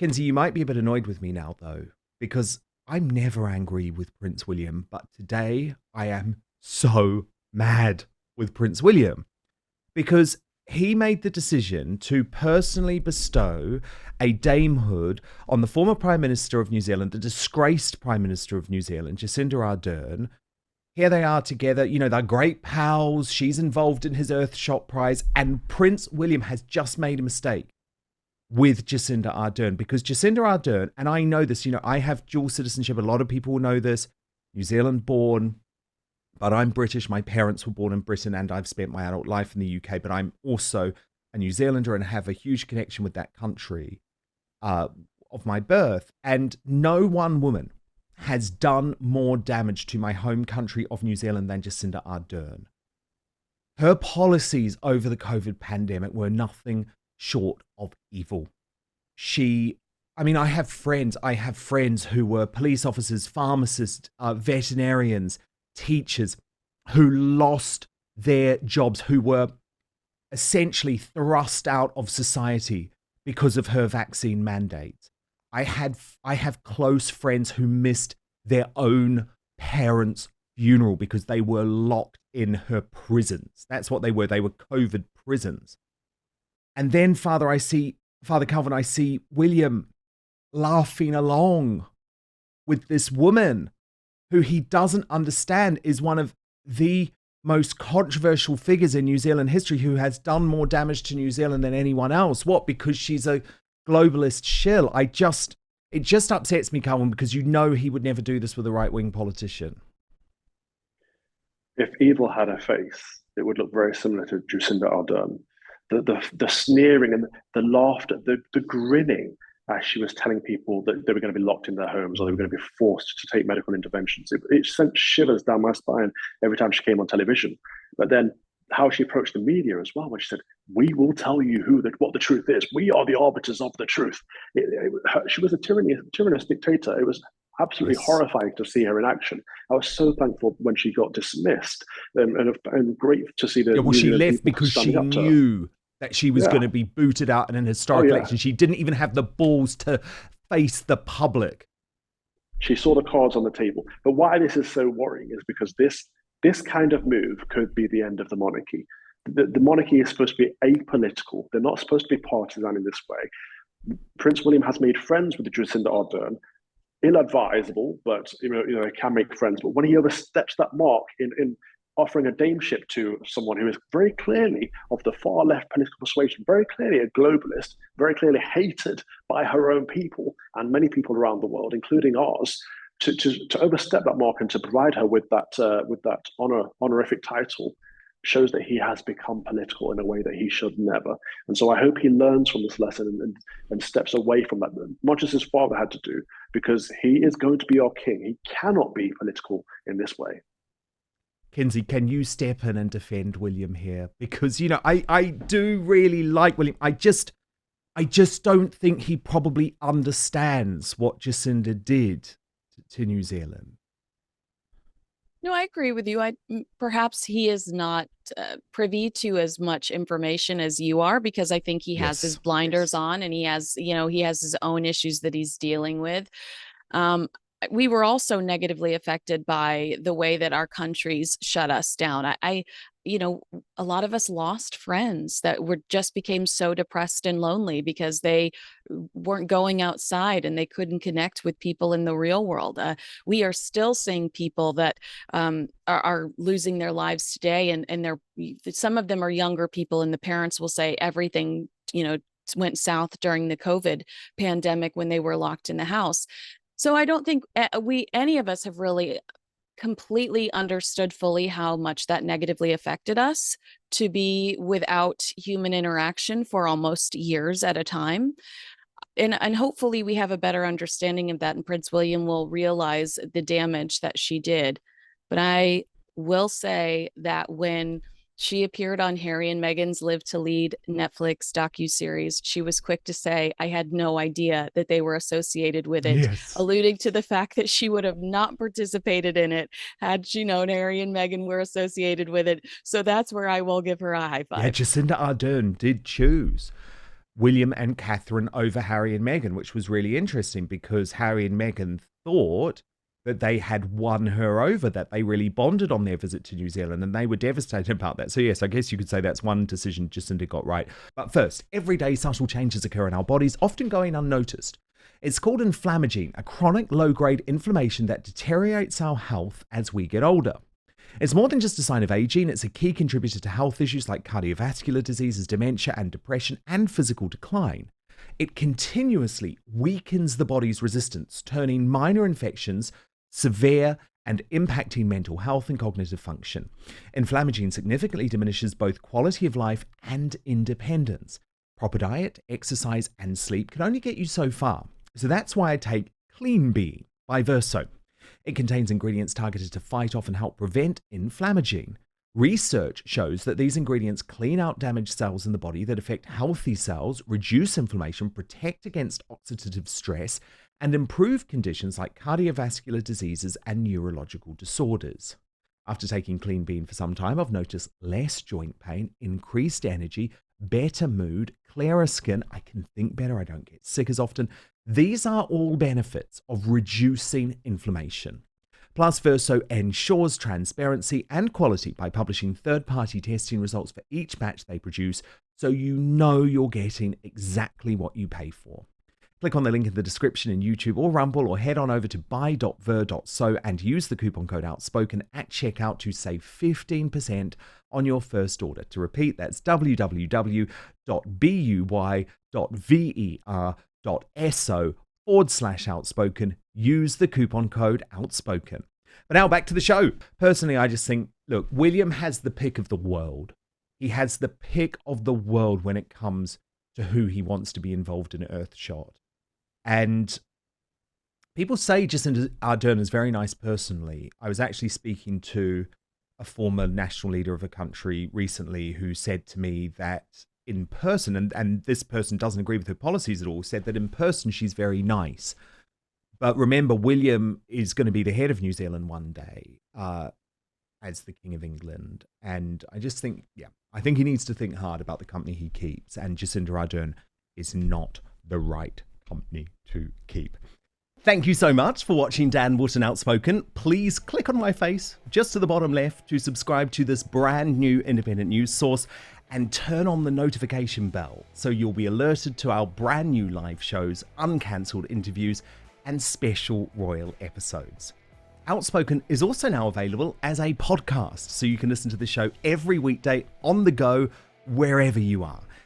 Kinsey, you might be a bit annoyed with me now, though, because I'm never angry with Prince William, but today I am so mad with Prince William because he made the decision to personally bestow a damehood on the former Prime Minister of New Zealand, the disgraced Prime Minister of New Zealand, Jacinda Ardern. Here they are together, they're great pals. She's involved in his Earthshot Prize, and Prince William has just made a mistake with Jacinda Ardern, because Jacinda Ardern, and I know this, I have dual citizenship. A lot of people will know this. New Zealand born, but I'm British. My parents were born in Britain and I've spent my adult life in the UK, but I'm also a New Zealander and have a huge connection with that country of my birth. And no one woman has done more damage to my home country of New Zealand than Jacinda Ardern. Her policies over the COVID pandemic were nothing short of evil. I have friends who were police officers, pharmacists, veterinarians, teachers who lost their jobs, who were essentially thrust out of society because of her vaccine mandate. I have close friends who missed their own parents' funeral because they were locked in her prisons. That's what they were. They were COVID prisons. And then, Father Calvin, I see William laughing along with this woman who he doesn't understand is one of the most controversial figures in New Zealand history, who has done more damage to New Zealand than anyone else. What? Because she's a globalist shill. It just upsets me, Calvin, because he would never do this with a right-wing politician. If evil had a face, it would look very similar to Jacinda Ardern. The sneering and the laughter, the grinning as she was telling people that they were going to be locked in their homes or they were going to be forced to take medical interventions. It sent shivers down my spine every time she came on television. But then how she approached the media as well, when she said, "We will tell you what the truth is. We are the arbiters of the truth." She was a tyrannous dictator. It was absolutely horrifying to see her in action. I was so thankful when she got dismissed, and great to see that. Yeah, well, she left because she knew that she was going to be booted out in an historic election. She didn't even have the balls to face the public. She saw the cards on the table. But why this is so worrying is because this kind of move could be the end of the monarchy. The monarchy is supposed to be apolitical. They're not supposed to be partisan in this way. Prince William has made friends with Jacinda Ardern. Ill-advisable, but they can make friends. But when he oversteps that mark in offering a dameship to someone who is very clearly of the far left political persuasion, very clearly a globalist, very clearly hated by her own people and many people around the world, including ours, to overstep that mark and to provide her with that honorific title shows that he has become political in a way that he should never. And so I hope he learns from this lesson and steps away from that, much as his father had to do, because he is going to be our king. He cannot be political in this way. Kinsey, can you step in and defend William here? Because, I do really like William. I just don't think he probably understands what Jacinda did to New Zealand. No, I agree with you. Perhaps he is not privy to as much information as you are, because I think he has his blinders on, and he has his own issues that he's dealing with. We were also negatively affected by the way that our countries shut us down. A lot of us lost friends that just became so depressed and lonely because they weren't going outside and they couldn't connect with people in the real world. We are still seeing people that are losing their lives today, and some of them are younger people, and the parents will say everything went south during the COVID pandemic when they were locked in the house. So I don't think any of us have really completely understood fully how much that negatively affected us to be without human interaction for almost years at a time. And hopefully we have a better understanding of that, and Prince William will realize the damage that she did. But I will say that when she appeared on Harry and Meghan's Live to Lead Netflix docuseries, she was quick to say, "I had no idea that they were associated with it," alluding to the fact that she would have not participated in it had she known Harry and Meghan were associated with it. So that's where I will give her a high five. Yeah, Jacinda Ardern did choose William and Catherine over Harry and Meghan, which was really interesting because Harry and Meghan thought that they had won her over, that they really bonded on their visit to New Zealand, and they were devastated about that. So yes, I guess you could say that's one decision Jacinda got right. But first, everyday subtle changes occur in our bodies, often going unnoticed. It's called inflammagene, a chronic low-grade inflammation that deteriorates our health as we get older. It's more than just a sign of aging, it's a key contributor to health issues like cardiovascular diseases, dementia and depression, and physical decline. It continuously weakens the body's resistance, turning minor infections severe and impacting mental health and cognitive function. Inflammagene significantly diminishes both quality of life and independence. Proper diet, exercise, and sleep can only get you so far. So that's why I take Clean Bean by Verso. It contains ingredients targeted to fight off and help prevent inflammagene. Research shows that these ingredients clean out damaged cells in the body that affect healthy cells, reduce inflammation, protect against oxidative stress, and improve conditions like cardiovascular diseases and neurological disorders. After taking Clean Bean for some time, I've noticed less joint pain, increased energy, better mood, clearer skin, I can think better, I don't get sick as often. These are all benefits of reducing inflammation. Plus, Verso ensures transparency and quality by publishing third-party testing results for each batch they produce, so you know you're getting exactly what you pay for. Click on the link in the description in YouTube or Rumble, or head on over to buy.ver.so and use the coupon code Outspoken at checkout to save 15% on your first order. To repeat, that's www.buy.ver.so/outspoken. Use the coupon code Outspoken. But now back to the show. Personally, I just think, look, William has the pick of the world. He has the pick of the world when it comes to who he wants to be involved in Earthshot. And people say Jacinda Ardern is very nice personally. I was actually speaking to a former national leader of a country recently who said to me that in person, and this person doesn't agree with her policies at all, said that in person she's very nice. But remember, William is going to be the head of New Zealand one day as the King of England. And I just think, I think he needs to think hard about the company he keeps. And Jacinda Ardern is not the right company to keep. Thank you so much for watching Dan Wootton Outspoken. Please click on my face just to the bottom left to subscribe to this brand new independent news source and turn on the notification bell so you'll be alerted to our brand new live shows, uncancelled interviews, and special royal episodes. Outspoken is also now available as a podcast, so you can listen to the show every weekday on the go, wherever you are.